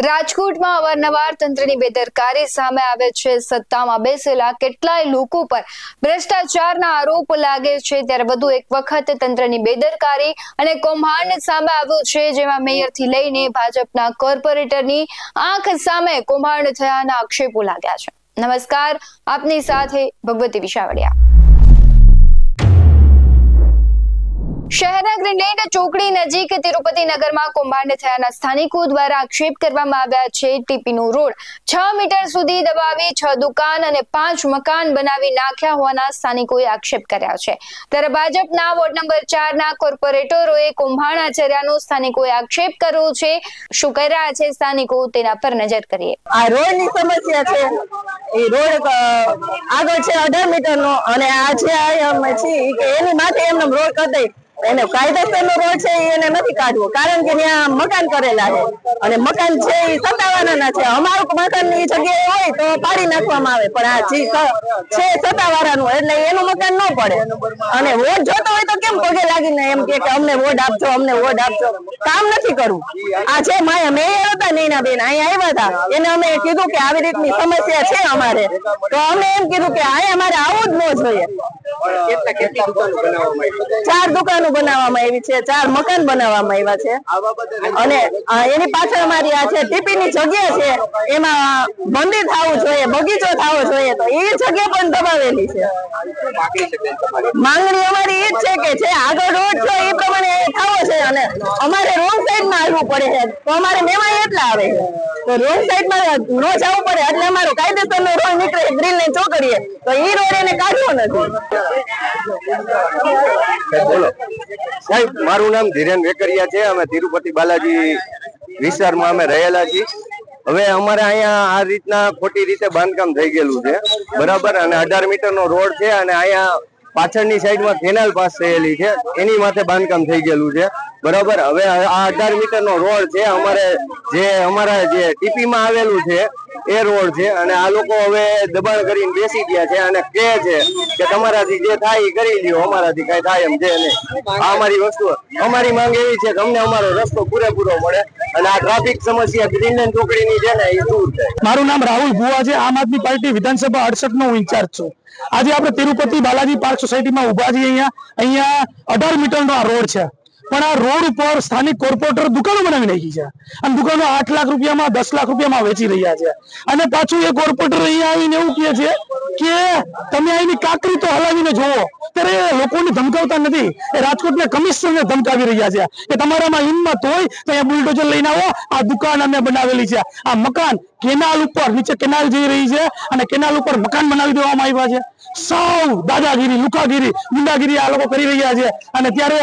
રાજકોટમાં અવારનવાર તંત્રની બેદરકારી સામે આવે છે। સત્તામાં બેસેલા કેટલાય લોકો પર ભ્રષ્ટાચારના આરોપ લાગે છે, ત્યારે વધુ એક વખત તંત્રની બેદરકારી અને કૌભાંડ સામે આવ્યું છે, જેમાં મેયરથી લઈને ભાજપના કોર્પોરેટરની આંખ સામે કૌભાંડ થયાના આક્ષેપો લાગ્યા છે। નમસ્કાર, આપની સાથે ભગવતી વિશાવડિયા। શહેરના ગ્રીનલેન્ડ ચોકડી નજીક તિરુપતિ નગરમાં કૌભાંડ થયાના સ્થાનિકો દ્વારા આક્ષેપ કરવામાં આવ્યા છે। ટીપીનો રોડ 6 મીટર સુધી દબાવી 6 દુકાન અને 5 મકાન બનાવી નાખ્યા હોવાના સ્થાનિકોએ આક્ષેપ કર્યા છે। ત્યારે ભાજપના વોર્ડ નંબર 4 ના કોર્પોરેટરોએ કૌભાંડ આચર્યાનો સ્થાનિકોએ આક્ષેપ કર્યો છે। શું કહી રહ્યા છે સ્થાનિકો, તેના પર નજર કરીએ। આ રોડની સમસ્યા છે। એ રોડ આગળ છે 18 મીટરનો અને આ જે અમે છીએ કે એની માથે એમને રોડ કરી દઈ એને કાયદેસરનો રોડ છે એને નથી કાઢવો, કારણ કે ત્યાં મકાન કરેલા છે અને મકાન છે એ સત્તાવાળાના છે। અમારું મકાનની જગ્યાએ હોય તો પાડી નાખવામાં આવે, પણ આ જે છે સત્તાવાળાનું, એટલે એનું મકાન ન પડે। અને વોટ જોતો હોય તો કેમ પગે લાગીને એમ કે અમને વોટ આપજો, અમને વોટ આપજો, કામ નથી કરવું। આ છે મેયર હતા નૈનાબેન, અહીંયા આવ્યા હતા, એને અમે કીધું કે આવી રીતની સમસ્યા છે અમારે, તો અમે એમ કીધું કે આ અમારે આવું જ ન જોઈએ। 4 દુકાનો બનાવવામાં આવી છે, 4 મકાન બનાવવામાં આવ્યા છે અને એની પાછળ અમારી આ છે ટીપીની જગ્યા છે, એમાં મંદિર થવું જોઈએ, બગીચો થવો જોઈએ, તો એ જગ્યા પણ દબાવેલી છે। માંગણી અમારી એ જ છે કે જે આગળ રોડ છે એ પ્રમાણે થવો છે અને અમારે રોંગ સાઈડમાં આવવું પડે છે, તો અમારે મેવાય એટલા આવે છે, તો રોંગ સાઈડમાં ન જવું પડે એટલે અમારો કાયદેસરનો રોડ નીકળે ગ્રીનલેન્ડ ચોકડીએ, તો એ રોડ એને કાઢવો નથી। બોલો સાહેબ, મારું નામ ધીરેન વેકરિયા છે। અમે તિરુપતિ બાલાજી વિસ્તારમાં અમે રહેલા છીએ। હવે અમારે અહીંયા આ રીતના ખોટી રીતે બાંધકામ થઈ ગયેલું છે, બરાબર, અને 18 મીટરનો રોડ છે અને અહીંયા પાછળની સાઈડમાં કેનાલ પાસ થયેલી છે, એની માથે બાંધકામ થઈ ગયેલું છે, બરાબર। હવે આ 18 મીટરનો રોડ છે અમારા જે ટીપીમાં આવેલું છે એ રોડ છે અને આ લોકો હવે દબાણ કરીને બેસી ગયા છે અને કહે છે કે તમારાથી જે થાય એ કરી લ્યો, અમારાથી કઈ થાય એમ છે નહીં। આ અમારી વસ્તુ, અમારી માંગ એવી છે કે અમને અમારો રસ્તો પૂરેપૂરો મળે અને આ ટ્રાફિક સમસ્યા ગ્રીનલેન્ડ ચોકડીની છે ને એ દૂર થાય। મારું નામ રાહુલ ભુવા છે, આમ આદમી પાર્ટી વિધાનસભા 68 નો ઇન્ચાર્જ છું। આજે આપણે તિરુપતિ બાલાજી પાર્ક સોસાયટીમાં ઉભા છીએ। અહીંયા 18 મીટરનો આ રોડ છે, પણ આ રોડ ઉપર સ્થાનિક કોર્પોરેટર દુકાનો બનાવી નાખી છે અને દુકાનો 8 લાખ રૂપિયામાં 10 લાખ રૂપિયામાં વેચી રહ્યા છે અને પાછું એ કોર્પોરેટર અહીંયા આવીને એવું કહે છે કે તમે અહીંની કાકરી તો હલાવીને જોવો। ત્યારે લોકોને ધમકાવતા નથી, એ રાજકોટના કમિશનરને ધમકાવી રહ્યા છે કે તમારામાં હિંમત હોય તો અહીંયા બુલડોઝર લઈને આવો, આ દુકાન અમે બનાવેલી છે, આ મકાન કેનાલ ઉપર, નીચે કેનાલ જઈ રહી છે અને કેનાલ ઉપર મકાન બનાવી દેવામાં આવ્યા છે। સૌ દાદાગીરી, લુકાગીરી, ગુંડાગીરી આ લોકો કરી રહ્યા છે અને ત્યારે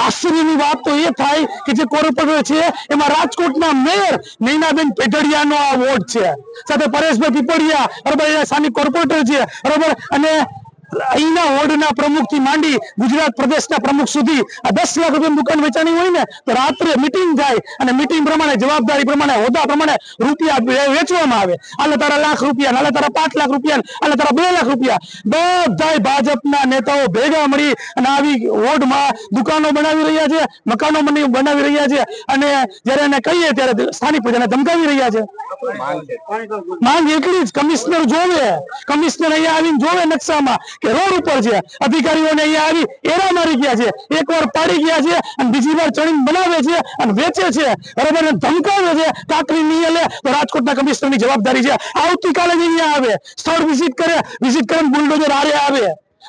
આશ્ચર્યની વાત તો એ થાય કે જે કોર્પોરેટર છે એમાં રાજકોટના મેયર નૈનાબેન પેઢડિયાનો આ વોર્ડ છે, સાથે પરેશભાઈ પીપળિયા, બરાબર, સ્થાનિક કોર્પોરેટર છે, બરાબર, અને અહીંના વોર્ડના પ્રમુખથી માંડી ગુજરાત પ્રદેશના પ્રમુખ સુધી આ 10 લાખ રૂપિયાની દુકાન વેચાણી હોય ને તો રાત્રે મિટિંગ થાય અને મિટિંગ પ્રમાણે, જવાબદારી પ્રમાણે, હોદ્દા પ્રમાણે રૂપિયા વેચવામાં આવે। આલે તારા લાખ રૂપિયા, આલે તારા 5 લાખ રૂપિયા, આલે તારા 2 લાખ રૂપિયા, બધાય ભાજપના નેતાઓ ભેગા મળી અને આવી વોર્ડમાં દુકાનો બનાવી રહ્યા છે, મકાનો બનાવી રહ્યા છે અને જયારે એને કહીએ ત્યારે સ્થાનિક પ્રજાને ધમકાવી રહ્યા છે। માંગ એટલી જ, કમિશનર જોવે, કમિશનર અહીંયા આવીને જોવે નકશામાં કે રોડ ઉપર છે, અધિકારીઓને અહીંયા આવી એરા મારી ગયા છે, એકવાર પાડી ગયા છે અને બીજી વાર ચણીને બનાવે છે અને વેચે છે, બરાબર, અને ધમકાવે છે। કાકરી નહીં લે તો રાજકોટના કમિશનરની જવાબદારી છે, આવતીકાલે જ અહીંયા આવે, સ્થળ વિઝિટ કરે બુલડોઝર આરે આવે।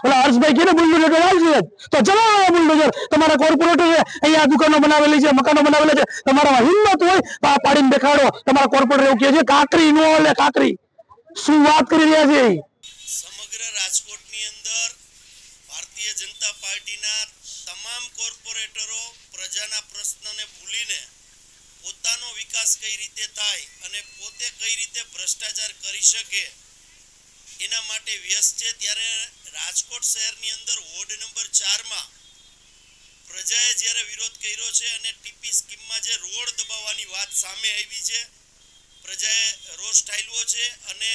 ઓલા હર્ષભાઈ કે બુલડોઝર આવશે તો ચલાવો બુલડોઝર, તમારા કોર્પોરેટરે અહીંયા દુકાનો બનાવેલી છે, મકાનો બનાવેલા છે, તમારામાં હિંમત હોય તો આ પાડીને દેખાડો। તમારા કોર્પોરેટર એવું કહે છે કાકરી નો લે, કાકરી શું વાત કરી રહ્યા છે? સમગ્ર રાજકોટની અંદર ભારતીય જનતા પાર્ટીના તમામ કોર્પોરેટરો પ્રજાના પ્રશ્નને ભૂલીને પોતાનો વિકાસ કઈ રીતે થાય અને પોતે કઈ રીતે ભ્રષ્ટાચાર કરી શકે એના માટે વ્યસ્ત છે। ત્યારે રાજકોટ શહેરની અંદર વોર્ડ નંબર 4માં પ્રજાએ જ્યારે વિરોધ કર્યો છે અને ટીપી સ્કીમમાં જે રોડ દબાવવાની વાત સામે આવી છે, પ્રજાએ રોષ ઠાલવ્યો છે અને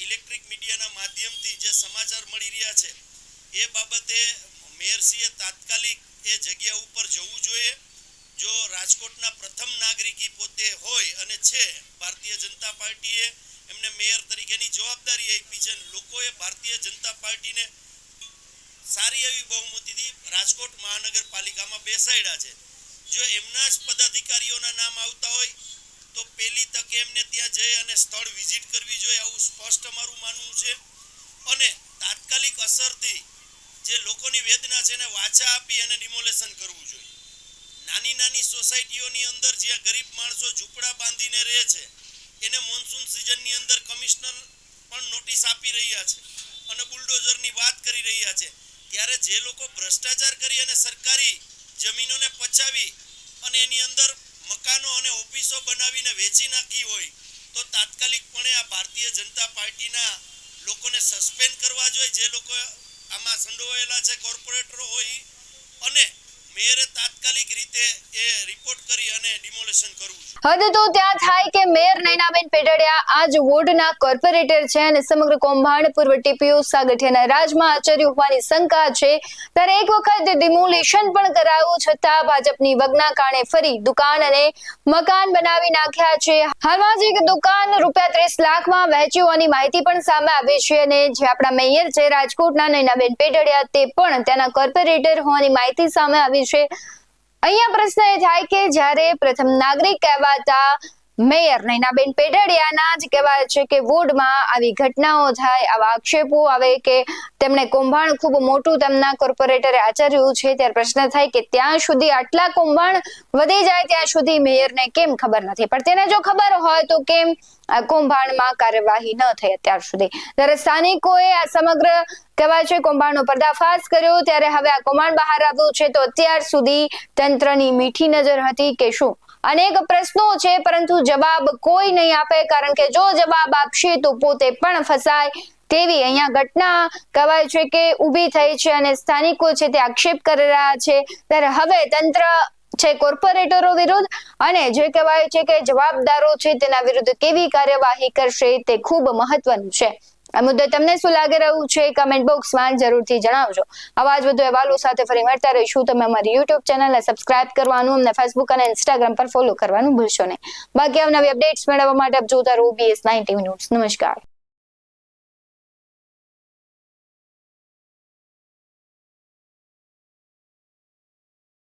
ઇલેક્ટ્રિક મીડિયાના માધ્યમથી જે સમાચાર મળી રહ્યા છે એ બાબતે મેયરશ્રીએ તાત્કાલિક એ જગ્યા ઉપર જવું જોઈએ જો રાજકોટના પ્રથમ નાગરિકી પોતે હોય અને છે, ભારતીય જનતા પાર્ટીએ એમને મેયર તરીકેની જવાબદારી આપી છે, લોકોએ ભારતીય જનતા પાર્ટીને સારી એવી બહુમતીથી રાજકોટ મહાનગરપાલિકામાં બેસાડ્યા છે. જો એમના જ પદાધિકારીઓના નામ આવતા હોય તો પહેલી તકે એમને ત્યાં જઈ અને સ્થળ વિઝિટ કરવી જોઈએ, આવું સ્પષ્ટ અમારું માનવું છે. અને તાત્કાલિક અસરથી જે લોકોની વેદના છે એને વાચા આપી અને ડિમોલેશન કરવું જોઈએ. નાની નાની સોસાયટીઓની અંદર જ્યાં ગરીબ માણસો ઝૂંપડા બાંધીને રહે છે એને મોન્સૂન સિઝનની અંદર કમિશનર પણ નોટિસ આપી રહ્યા છે અને બુલડોઝરની વાત કરી રહ્યા છે. ત્યારે જે લોકો ભ્રષ્ટાચાર કરી અને સરકારી જમીનોને પચાવી અને એની અંદર મકાનો અને ઓફિસો બનાવીને વેચી નાખી હોય તો તાત્કાલિકપણે આ ભારતીય જનતા પાર્ટીના લોકોને સસ્પેન્ડ કરવા જોઈએ, જે લોકો આમાં સંડોવાયેલા છે, કોર્પોરેટરો હોય, અને મેયરે તાત્કાલિક રીતે એ રિપોર્ટ કરી અને ડિમોલેશન કરવું જોઈએ. હદ તો ત્યાં થાય કે મેયર નયનાબેન પેટડિયા આ જ વોર્ડના કોર્પોરેટર છે અને સમગ્ર કૌભાંડ પૂર્વ ટીપીઓ સાગઠિયાના રાજમાં આચર્યું હોવાની શંકા છે. ત્યારે એક વખત ડિમોલેશન પણ કરાયું છતાં ભાજપની વગના કારણે ફરી દુકાન અને મકાન બનાવી નાખ્યા છે. હાલમાં જ એક દુકાન ₹30 લાખમાં વહેંચી હોવાની માહિતી પણ સામે આવી છે અને જે આપણા મેયર છે રાજકોટના નયનાબેન પેટડિયા તે પણ તેના કોર્પોરેટર હોવાની માહિતી સામે આવી છે. અહીંયા પ્રશ્ન એ થાય કે જ્યારે પ્રથમ નાગરિક કહેવાતા મેયર નયનાબેન પેટડિયાના જ કહેવાય છે કે વોર્ડમાં આવી ઘટનાઓ થાય, આવા આક્ષેપો આવે કે તેમણે કૌભાંડ ખૂબ મોટું તેમના કોર્પોરેટરે આચર્યું છે, ત્યારે પ્રશ્ન થાય કે ત્યાં સુધી આટલા કૌભાંડ વધી જાય ત્યાં સુધી મેયરને કેમ ખબર નથી પડતી, તેને જો ખબર હોય તો કેમ કૌભાંડમાં કાર્યવાહી ન થઈ અત્યાર સુધી. ત્યારે સ્થાનિકોએ આ સમગ્ર કહેવાય છે કૌભાંડનો પર્દાફાશ કર્યો. ત્યારે હવે આ કૌભાંડ બહાર આવ્યું છે તો અત્યાર સુધી તંત્રની મીઠી નજર હતી કે શું? અનેક પ્રશ્નો છે પરંતુ જવાબ કોઈ નહીં આપે, કારણ કે જો જવાબ આપશે તો પોતે પણ ફસાય તેવી અહીંયા ઘટના કહેવાય છે કે ઊભી થઈ છે અને સ્થાનિકો છે તે આક્ષેપ કરી રહ્યા છે. ત્યારે હવે તંત્ર છે કોર્પોરેટરો વિરુદ્ધ અને જે કહેવાય છે કે જવાબદારો છે તેના વિરુદ્ધ કેવી કાર્યવાહી કરશે તે ખૂબ મહત્વનું છે. આ મુદ્દે તમને શું લાગી રહ્યું છે કમેન્ટ બોક્સમાં જરૂરથી જણાવજો. આવા જ વધુ અહેવાલો સાથે ફરી મળતા રહીશું. તમે અમારી યુટ્યુબ ચેનલને સબસ્ક્રાઇબ કરવાનું, અમને ફેસબુક અને ઇન્સ્ટાગ્રામ પર ફોલો કરવાનું ભૂલશો નહીં. બાકી આવનારી અપડેટ્સ મેળવવા માટે આપ જોતા રહો BS9 TV ન્યૂઝ. નમસ્કાર.